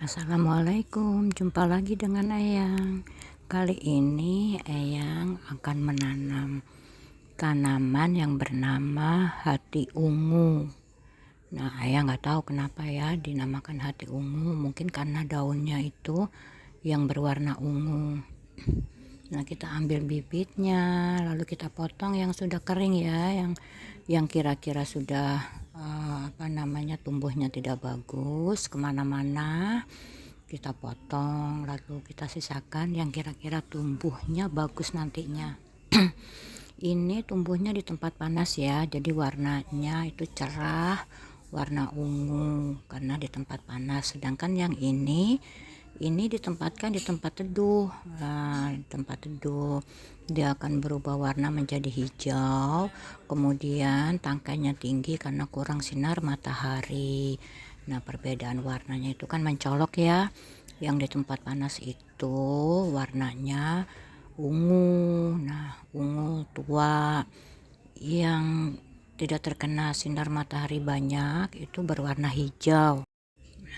Assalamualaikum, jumpa lagi dengan Eyang. Kali ini Eyang akan menanam tanaman yang bernama hati ungu. Nah, Eyang nggak tahu kenapa ya dinamakan hati ungu. Mungkin karena daunnya itu yang berwarna ungu. Nah, kita ambil bibitnya, lalu kita potong yang sudah kering ya, yang kira-kira sudah tumbuhnya tidak bagus kemana-mana. Kita potong, lalu kita sisakan yang kira-kira tumbuhnya bagus nantinya. Ini tumbuhnya di tempat panas ya, jadi warnanya itu cerah, warna ungu karena di tempat panas. Sedangkan yang ini ditempatkan di tempat teduh. Nah, di tempat teduh dia akan berubah warna menjadi hijau, kemudian tangkainya tinggi karena kurang sinar matahari. Nah, perbedaan warnanya itu kan mencolok ya. Yang di tempat panas itu warnanya ungu. Nah, ungu tua. Yang tidak terkena sinar matahari banyak itu berwarna hijau.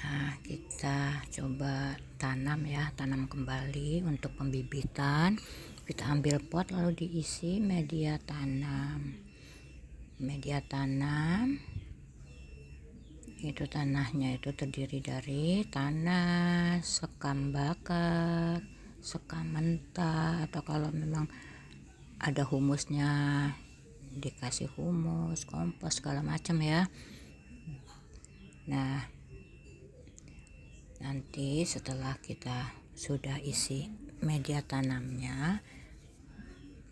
Nah, kita coba tanam kembali untuk pembibitan. Kita ambil pot lalu diisi media tanam. Itu tanahnya itu terdiri dari tanah, sekam bakar, sekam mentah, atau kalau memang ada humusnya dikasih humus, kompos segala macam ya. Nah, nanti setelah kita sudah isi media tanamnya,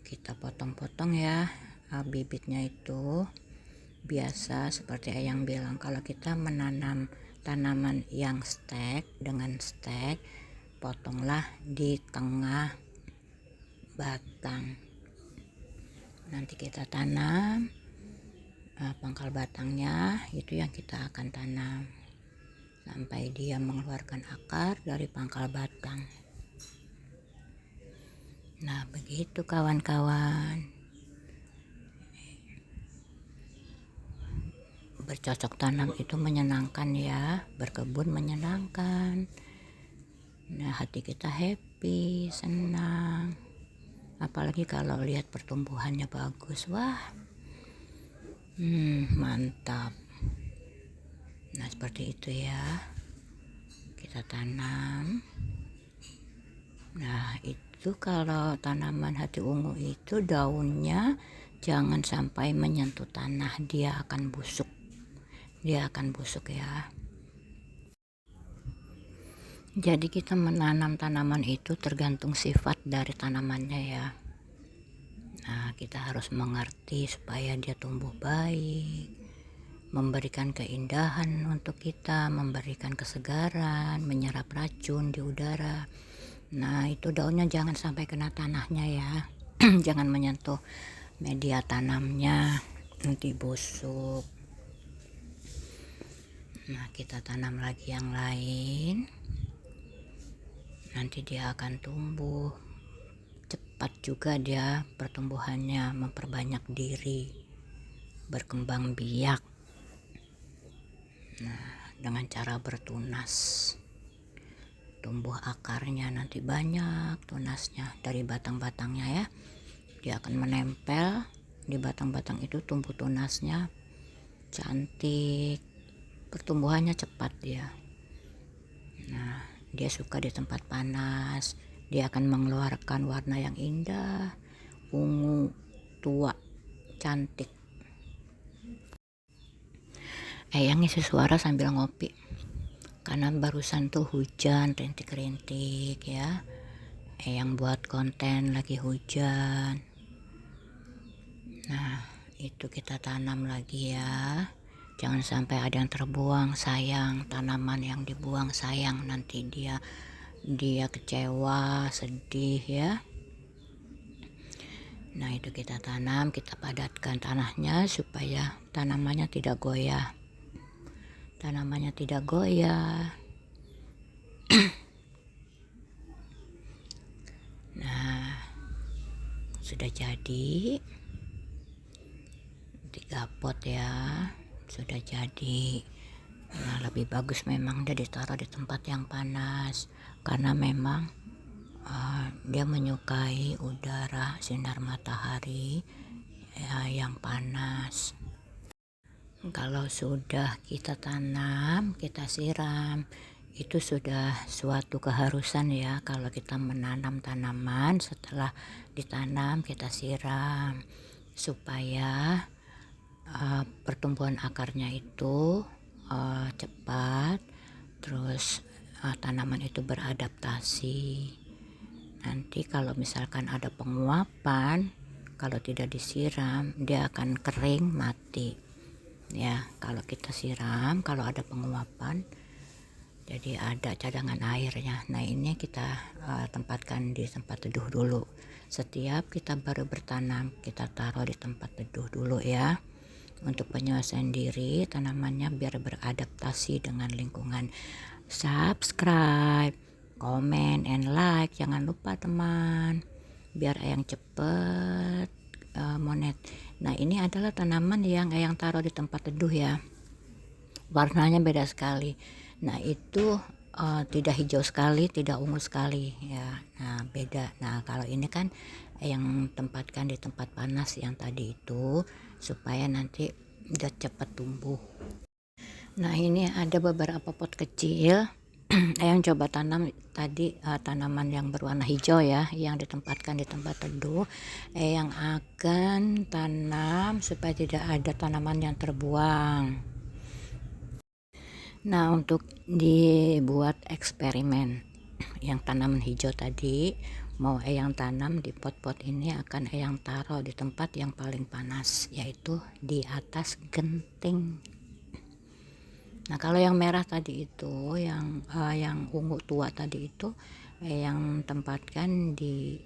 kita potong-potong ya bibitnya itu. Biasa seperti Eyang bilang, kalau kita menanam tanaman yang stek dengan stek, potonglah di tengah batang. Nanti kita tanam pangkal batangnya, itu yang kita akan tanam sampai dia mengeluarkan akar dari pangkal batang. Nah, begitu kawan-kawan. Bercocok tanam itu menyenangkan ya, berkebun menyenangkan. Nah, hati kita happy, senang. Apalagi kalau lihat pertumbuhannya bagus, wah, mantap. Nah, seperti itu ya, kita tanam. Nah, itu kalau tanaman hati ungu itu daunnya jangan sampai menyentuh tanah, dia akan busuk ya. Jadi kita menanam tanaman itu tergantung sifat dari tanamannya ya. Nah, kita harus mengerti supaya dia tumbuh baik, memberikan keindahan untuk kita, memberikan kesegaran, menyerap racun di udara. Nah, itu daunnya jangan sampai kena tanahnya ya. Jangan menyentuh media tanamnya, nanti busuk. Nah, kita tanam lagi yang lain. Nanti dia akan tumbuh cepat juga, dia pertumbuhannya memperbanyak diri, berkembang biak. Nah, dengan cara bertunas, tumbuh akarnya nanti banyak tunasnya dari batang-batangnya ya. Dia akan menempel di batang-batang itu, tumbuh tunasnya cantik, pertumbuhannya cepat dia. Nah, dia suka di tempat panas, dia akan mengeluarkan warna yang indah, ungu tua, cantik. Eyang ngisi suara sambil ngopi karena barusan tuh hujan rintik-rintik ya. Eyang buat konten lagi hujan. Nah, itu kita tanam lagi ya. Jangan sampai ada yang terbuang, sayang. Tanaman yang dibuang sayang, nanti dia kecewa, sedih ya. Nah, itu kita tanam, kita padatkan tanahnya supaya tanamannya tidak goyah. Nah, sudah jadi 3 pot ya, sudah jadi. Nah, lebih bagus memang dia ditaruh di tempat yang panas karena memang dia menyukai udara sinar matahari ya, yang panas. Kalau sudah kita tanam, kita siram, itu sudah suatu keharusan ya. Kalau kita menanam tanaman, setelah ditanam kita siram supaya pertumbuhan akarnya itu cepat, terus tanaman itu beradaptasi. Nanti kalau misalkan ada penguapan, kalau tidak disiram dia akan kering mati ya. Kalau kita siram, kalau ada penguapan jadi ada cadangan airnya. Nah, ini kita tempatkan di tempat teduh dulu. Setiap kita baru bertanam, kita taruh di tempat teduh dulu ya, untuk penyelesaian diri tanamannya biar beradaptasi dengan lingkungan. Subscribe, comment, and like, jangan lupa teman, biar Eyang cepet monet. Nah, ini adalah tanaman yang Eyang taruh di tempat teduh ya, warnanya beda sekali. Nah, itu tidak hijau sekali, tidak ungu sekali ya. Nah, beda. Nah, kalau ini kan yang tempatkan di tempat panas yang tadi itu supaya nanti udah cepat tumbuh. Nah, ini ada beberapa pot kecil yang coba tanam tadi, tanaman yang berwarna hijau ya, yang ditempatkan di tempat teduh. Yang akan tanam supaya tidak ada tanaman yang terbuang. Nah, untuk dibuat eksperimen yang tanaman hijau tadi, mau Eyang tanam di pot-pot ini akan Eyang taruh di tempat yang paling panas, yaitu di atas genting. Nah, kalau yang merah tadi itu, yang ungu tua tadi itu, yang tempatkan di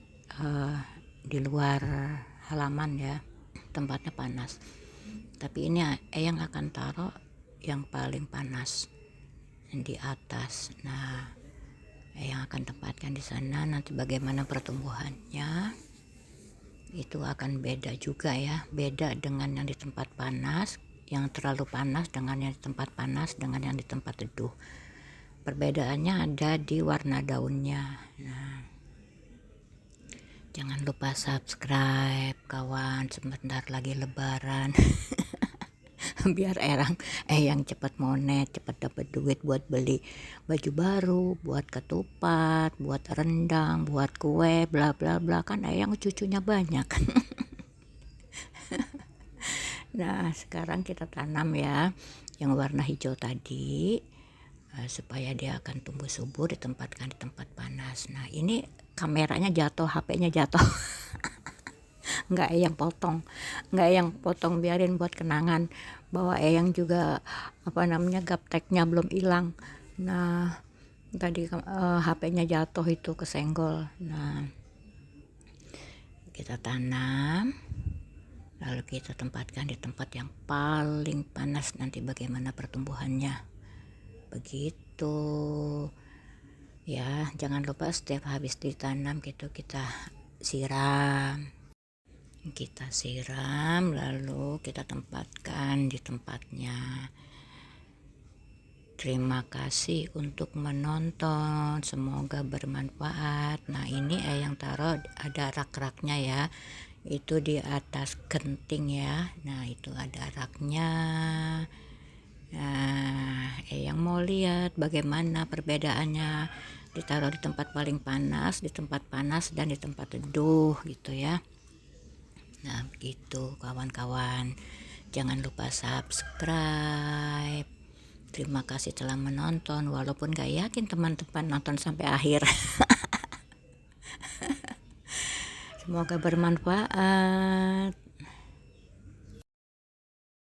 luar halaman ya, tempatnya panas. Tapi ini yang akan taruh yang paling panas di atas. Nah, yang akan tempatkan di sana. Nanti bagaimana pertumbuhannya itu akan beda juga ya, beda dengan yang di tempat panas, yang terlalu panas dengan yang di tempat panas dengan yang di tempat teduh. Perbedaannya ada di warna daunnya. Nah, jangan lupa subscribe kawan, sebentar lagi lebaran. Biar yang cepat monet, cepat dapat duit buat beli baju baru, buat ketupat, buat rendang, buat kue, bla bla bla, kan yang cucunya banyak. Nah, sekarang kita tanam ya yang warna hijau tadi, supaya dia akan tumbuh subur, ditempatkan di tempat panas. Nah, ini kameranya jatuh, HP-nya jatuh. Nggak yang potong, biarin buat kenangan bahwa Eyang juga gapteknya belum hilang. Nah, tadi HP-nya jatuh itu kesenggol. Nah, kita tanam lalu kita tempatkan di tempat yang paling panas. Nanti bagaimana pertumbuhannya begitu ya. Jangan lupa setiap habis ditanam gitu kita siram, lalu kita tempatkan di tempatnya. Terima kasih untuk menonton, semoga bermanfaat. Nah, ini yang taruh ada rak-raknya ya, itu di atas genting ya. Nah, itu ada raknya. Nah, yang mau lihat bagaimana perbedaannya ditaruh di tempat paling panas, di tempat panas, dan di tempat teduh gitu ya. Nah, begitu kawan-kawan, jangan lupa subscribe. Terima kasih telah menonton, walaupun gak yakin teman-teman nonton sampai akhir. Semoga bermanfaat.